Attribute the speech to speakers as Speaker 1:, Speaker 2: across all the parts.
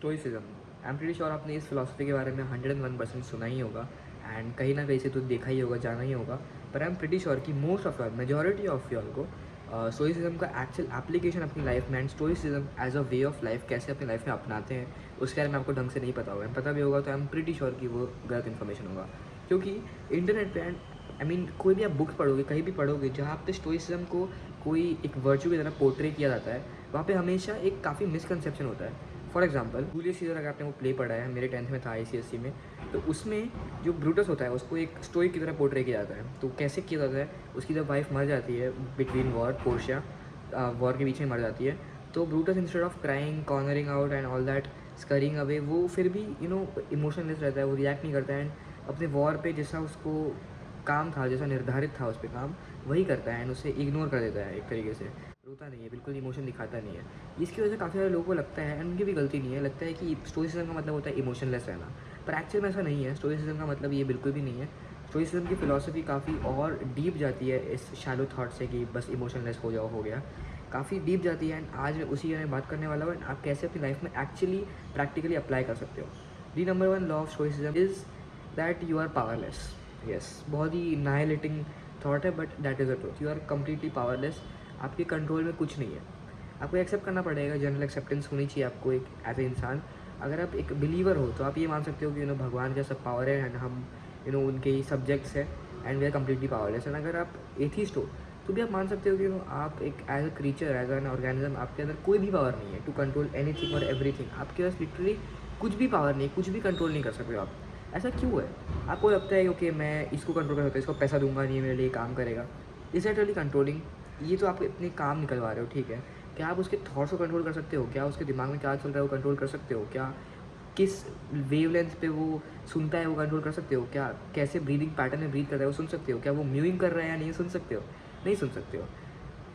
Speaker 1: Stoicism, I am pretty sure आपने इस philosophy के बारे में 101% सुना ही होगा एंड कहीं ना कहीं से तो देखा ही होगा, जाना ही होगा। पर आई एम प्रीटी श्योर कि most of your, majority of your को स्टोइसिज्म का एक्चुअल एप्लीकेशन अपनी लाइफ में and stoicism as a way of life कैसे अपनी लाइफ में अपनाते हैं उसके बारे में आपको ढंग से नहीं पता होगा। पता भी होगा तो आई एम प्रीटी श्योर कि वो गलत इन्फॉर्मेशन होगा, क्योंकि इंटरनेट पे एंड आई मीन कोई भी आप बुक्स पढ़ोगे, कहीं भी पढ़ोगे जहाँ पे स्टोइसिज्म को कोई एक वर्चू की तरह पोर्ट्रे किया जाता है, वहाँ पे हमेशा एक काफ़ी मिसकंसेप्शन होता है। फॉर एग्जाम्पल जूलियस सीजर, अगर आपने वो प्ले पढ़ा है, मेरे 10th में था ICSE में, तो उसमें जो ब्रूटस होता है उसको एक स्टोइक की तरह पोर्ट्रे किया जाता है। तो कैसे किया जाता है, उसकी जब वाइफ मर जाती है बिटवीन वॉर, पोर्शिया वॉर के बीच में मर जाती है, तो Brutus instead of crying, cornering out and all that, स्करिंग away, वो फिर भी इमोशनलेस रहता है, वो रिएक्ट नहीं करता है एंड अपने वॉर पे जैसा उसको काम था, जैसा निर्धारित था उस पर काम, वही करता है एंड उसे इग्नोर कर देता है एक तरीके से, रोता नहीं है, बिल्कुल इमोशन दिखाता नहीं है। इसकी वजह से काफ़ी सारे लोगों को लगता है, एंड उनकी भी गलती नहीं है, लगता है कि स्टोइसिज्म का मतलब होता है इमोशनलेस रहना, पर एक्चुअल में ऐसा नहीं है। स्टोइसिज्म का मतलब ये बिल्कुल भी नहीं है। स्टोइसिज्म की फ़िलॉसफी काफ़ी और डीप जाती है इस शैलो थाट से कि बस इमोशनलेस हो जाओ, हो गया, काफ़ी डीप जाती है। एंड आज मैं उसी में बात करने वाला हूँ एंड आप कैसे अपनी लाइफ में एक्चुअली प्रैक्टिकली अप्लाई कर सकते हो। The number 1 law of stoicism is that you are powerless. Yes, बहुत ही नाइलेटिंग थॉट है, but that is the truth. You are completely powerless, आपके कंट्रोल में कुछ नहीं है। आपको एक्सेप्ट करना पड़ेगा, जनरल एक्सेप्टेंस होनी चाहिए आपको एक एज ए इंसान। अगर आप एक बिलीवर हो तो आप ये मान सकते हो कि भगवान का सब पावर है एंड हम उनके ही सब्जेक्ट्स हैं and we are completely powerless. And अगर आप एथिस्ट हो तो भी आप मान सकते हो कि आप एक as a creature, as an organism, आपके अंदर कोई भी पावर नहीं है टू कंट्रोल एनीथिंग और एवरीथिंग। आपके पास लिटरली कुछ भी पावर नहीं है, कुछ भी कंट्रोल नहीं कर सकते हो आप। ऐसा क्यों है? आपको लगता है ओके मैं इसको कंट्रोल कर सकता हूँ, इसको पैसा दूंगा नहीं, मेरे लिए काम करेगा। Is that really controlling? ये तो आप अपने काम निकलवा रहे हो, ठीक है। क्या आप उसके थॉट्स को कंट्रोल कर सकते हो? क्या उसके दिमाग में क्या चल रहा है वो कंट्रोल कर सकते हो? क्या किस वेवलेंथ पे वो सुनता है वो कंट्रोल कर सकते हो? क्या कैसे ब्रीदिंग पैटर्न में ब्रीथ कर रहा है वो सुन सकते हो? क्या वो म्यूइंग कर रहा है या नहीं सुन सकते हो? नहीं सुन सकते हो।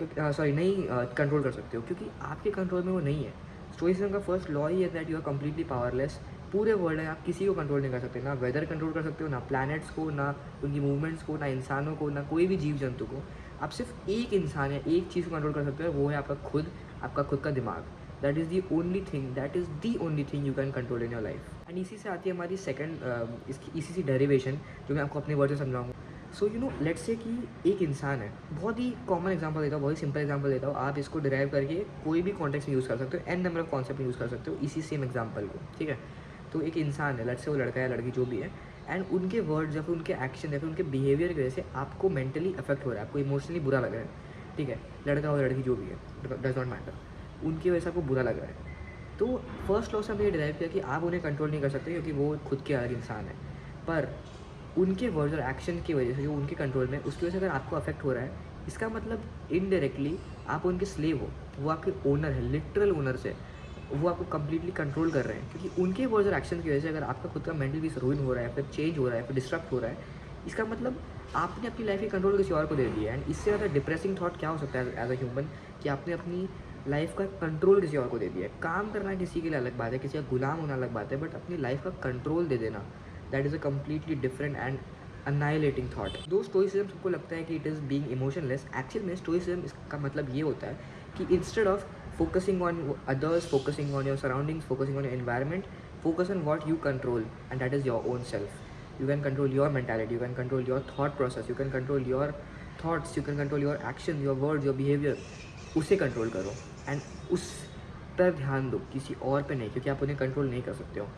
Speaker 1: तो सॉरी, नहीं कंट्रोल कर सकते हो, क्योंकि आपके कंट्रोल में वो नहीं है। स्टोइसिज्म का फर्स्ट लॉ ही है that you are completely powerless. पूरे वर्ल्ड में आप किसी को कंट्रोल नहीं कर सकते, ना वेदर कंट्रोल कर सकते हो, ना प्लैनेट्स को, ना उनकी मूवमेंट्स को, ना इंसानों को, ना कोई भी जीव जंतु को। आप सिर्फ एक इंसान या एक चीज़ को कंट्रोल कर सकते हो, वो है आपका खुद का दिमाग। That is the only thing, that is the only thing you can control in your life. And इसी से आती है हमारी सेकंड, इसी सी डेरिवेशन, जो मैं आपको अपने वर्ड से समझाऊंगा। सो लेट्स से कि एक इंसान है, बहुत ही कॉमन एग्जांपल देता हूँ, बहुत ही सिंपल एग्जांपल देता हूँ, आप इसको डिराइव करके कोई भी कॉन्टेक्स्ट में यूज़ कर सकते हो, एन नंबर ऑफ कॉन्सेप्ट में यूज़ कर सकते हो इसी सेम एग्जांपल को, ठीक है। तो एक इंसान है, लेट्स से वो लड़का है, लड़की जो भी है, एंड उनके वर्ड्स या फिर उनके एक्शन या फिर उनके बिहेवियर की वजह से आपको मेंटली अफेक्ट हो रहा है, आपको इमोशनली बुरा लग रहा है, ठीक है। लड़का हो लड़की जो भी है, डज नॉट मैटर, उनकी वजह से आपको बुरा लग रहा है। तो फर्स्ट लॉ से हमने ये डिराइव किया कि आप उन्हें कंट्रोल नहीं कर सकते क्योंकि वो खुद के अलग इंसान है, पर उनके वर्ड्स और एक्शन की वजह से जो उनके कंट्रोल में, उसकी वजह से अगर आपको अफेक्ट हो रहा है, इसका मतलब इनडायरेक्टली आप उनके स्लेव हो, वो आपके ओनर है, लिटरल ओनर से वो आपको कम्प्लीटली कंट्रोल कर रहे हैं, क्योंकि उनके वर्ड्स और एक्शन की वजह से अगर आपका खुद का मेंटल पीस रूइन हो रहा है, फिर चेंज हो रहा है, फिर डिस्टर्ब हो रहा है, इसका मतलब आपने अपनी लाइफ की कंट्रोल किसी और को दे दिया है। एंड इससे ज़्यादा डिप्रेसिंग थॉट क्या हो सकता है एज अ ह्यूमन, कि आपने अपनी लाइफ का कंट्रोल किसी और को दे दिया है। काम करना किसी के लिए अलग बात है, किसी का गुलाम होना अलग बात है, बट अपनी लाइफ का कंट्रोल दे देना, that is a completely different and annihilating thought। दो स्टोइसिज्म सबको लगता है कि it is being emotionless, actual में स्टोइसिज्म इसका मतलब ये होता है कि instead of focusing on others, focusing on your surroundings, focusing on your environment, focus on what you control, and that is your own self. You can control your mentality, you can control your thought process, you can control your thoughts, you can control your action, your words, your behavior। उसे control करो and उस पर ध्यान दो, किसी और पे नहीं, क्योंकि आप उन्हें कंट्रोल नहीं कर सकते हो।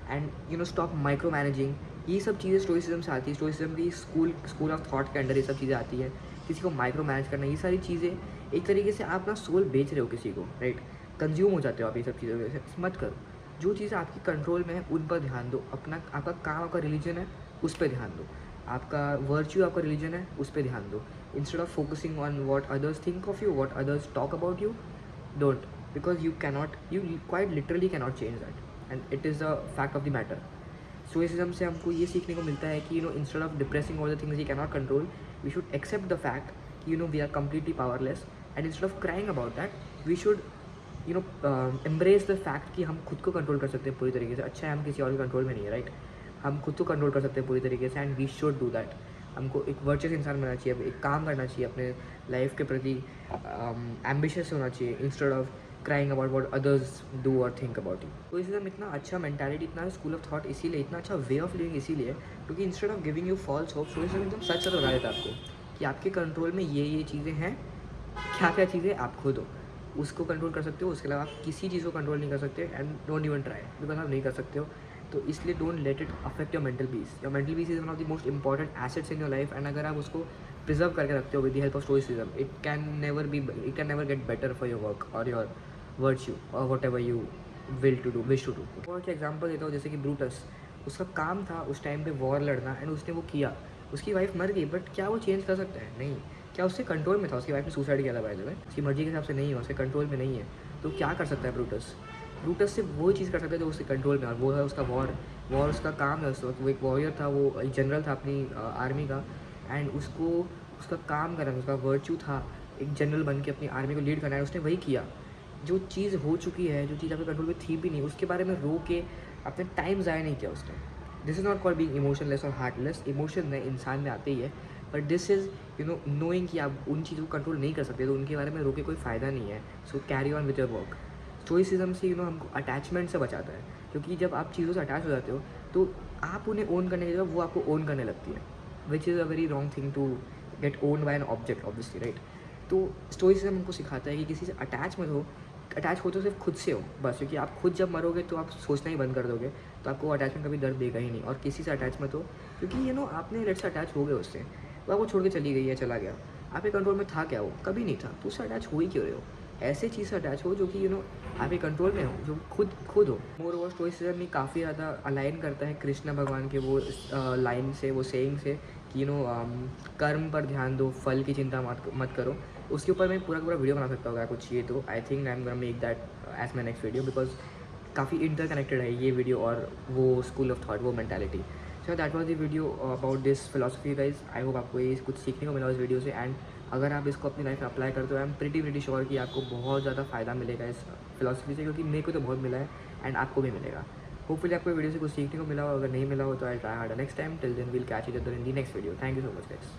Speaker 1: And stop micro managing. ये सब चीज़ें स्टोइसिज्म से आती है, स्टोइसिज्म की स्कूल ऑफ थॉट के अंडर ये सब चीज़ें आती है। किसी को माइक्रो मैनेज करना, ये सारी चीज़ें एक तरीके से आप ना सोल बेच रहे हो किसी को, राइट। कंज्यूम हो जाते हो आप ये सब चीज़ों की वजह से, मत करो। जो चीज़ें आपकी कंट्रोल में है उन पर ध्यान दो। आपका काम, आपका रिलीजन है, उस पर ध्यान दो। आपका वर्च्यू, आपका रिलीजन है, उस पर ध्यान दो। Instead of focusing on what others think of you, what others talk about you, don't, because you quite literally cannot change that and it is the fact of the matter। Stoicism से हमको ये सीखने को मिलता है कि instead of depressing all the things we cannot control, we should accept the fact कि we are completely powerless, and instead of crying about that we should embrace the fact कि हम खुद को कंट्रोल कर सकते हैं पूरी तरीके से। अच्छा है हम किसी और के कंट्रोल में नहीं है, राइट। हम खुद को कंट्रोल कर सकते हैं पूरी तरीके से, and we should do that. हमको एक वर्चुअस इंसान बनना चाहिए, एक काम करना चाहिए, अपने लाइफ के प्रति एम्बिशियस होना चाहिए, instead of crying about what others do और थिंक अबाउट यू। स्टोइसिज्म इतना अच्छा मेंटालिटी, इतना स्कूल ऑफ थॉट इसीलिए, इतना अच्छा वे ऑफ लिविंग इसीलिए क्योंकि instead of giving you false hope, stoicism एकदम सच सच बता देता है आपको कि आपके कंट्रोल में ये चीज़ें हैं, क्या क्या चीज़ें आप खुद हो उसको कंट्रोल कर सकते हो, उसके अलावा आप किसी चीज़ को कंट्रोल नहीं कर सकते and don't even try because आप नहीं कर सकते हो। तो इसलिए don't let it affect your mental peace. Your mental peace is one of the most important assets in your life and अगर आप उसको प्रिजर्व करके रखते हो with the help of stoicism, it can never get better for your work और your virtue और whatever you wish to do. और क्या एग्जाम्पल देता हूँ, जैसे कि ब्रूटस, उसका काम था उस टाइम पे वॉर लड़ना एंड उसने वो किया, उसकी वाइफ मर गई बट क्या वो चेंज कर सकता है? नहीं। क्या उससे कंट्रोल में था? उसकी वाइफ ने सुसाइड किया था बाय द वे, उसकी मर्जी के हिसाब से नहीं है, उसके कंट्रोल में नहीं है। तो क्या कर सकता है ब्रूटस? ब्रूटस से वो चीज़ कर सकता है जो उसके कंट्रोल में, और वो है उसका वॉर उसका काम है। वो एक वॉरियर था, वो एक जनरल था अपनी आर्मी का एंड उसको उसका काम करना, उसका वर्च्यू था एक जनरल बन के अपनी आर्मी को लीड करना है, उसने वही किया। जो चीज़ हो चुकी है, जो चीज़ आपके कंट्रोल में थी भी नहीं, उसके बारे में रो के अपने टाइम ज़ाया नहीं किया उसने। This is not called being emotionless और हार्टलेस। इमोशन में इंसान में आते ही है, बट दिस इज़ नोइंग कि आप उन चीज़ों को कंट्रोल नहीं कर सकते, तो उनके बारे में रो के कोई फ़ायदा नहीं है। So carry on with your work. Stoicism से हमको अटैचमेंट से बचाता है, क्योंकि जब आप चीज़ों से अटैच हो जाते हो तो आप उन्हें ओन करने की जगह वो आपको ओन करने लगती है, which is a very wrong thing to get own by an object obviously, right. तो स्टोइसिज्म हमको सिखाता है कि किसी से अटैच मत हो, अटैच हो तो सिर्फ खुद से हो बस, क्योंकि आप खुद जब मरोगे तो आप सोचना ही बंद कर दोगे, तो आपको अटैचमेंट कभी दर्द देगा ही नहीं। और किसी से अटैच मत हो, क्योंकि आपने लेट से अटैच हो गए उससे, वो आपको छोड़ के चली गई है, चला गया, आपके कंट्रोल में था क्या? वो कभी नहीं था, तो उससे अटैच हो ही क्यों रहे हो? ऐसे चीज़ से अटैच हो जो कि आपके कंट्रोल में हो, जो खुद हो। मोर ओवर स्टोइसिज्म में काफ़ी ज़्यादा अलाइन करता है कृष्ण भगवान के वो लाइन से, वो सेइंग से कि कर्म पर ध्यान दो, फल की चिंता मत करो। उसके ऊपर मैं पूरा वीडियो बना सकता हूँ अगर कुछ चाहिए तो। I think I am gonna make that as my next video, because काफ़ी इंटरकनेक्टेड है ये वीडियो और वो स्कूल ऑफ थॉट, वो mentality. So that was the video about this philosophy guys. I hope आपको ये कुछ सीखने को मिला इस वीडियो से, एंड अगर आप इसको अपनी लाइफ में अप्लाई करते हो, आई एम प्रीटी श्योर कि आपको बहुत ज़्यादा फ़ायदा मिलेगा इस फिलॉसफी से, क्योंकि मेरे को तो बहुत मिला है एंड आपको भी मिलेगा। होपफुली आपको वीडियो से कुछ सीखने को मिला हो, अगर नहीं मिला हो तो I try hard next time. Till then will catch each other in the next video. Thank you so much guys.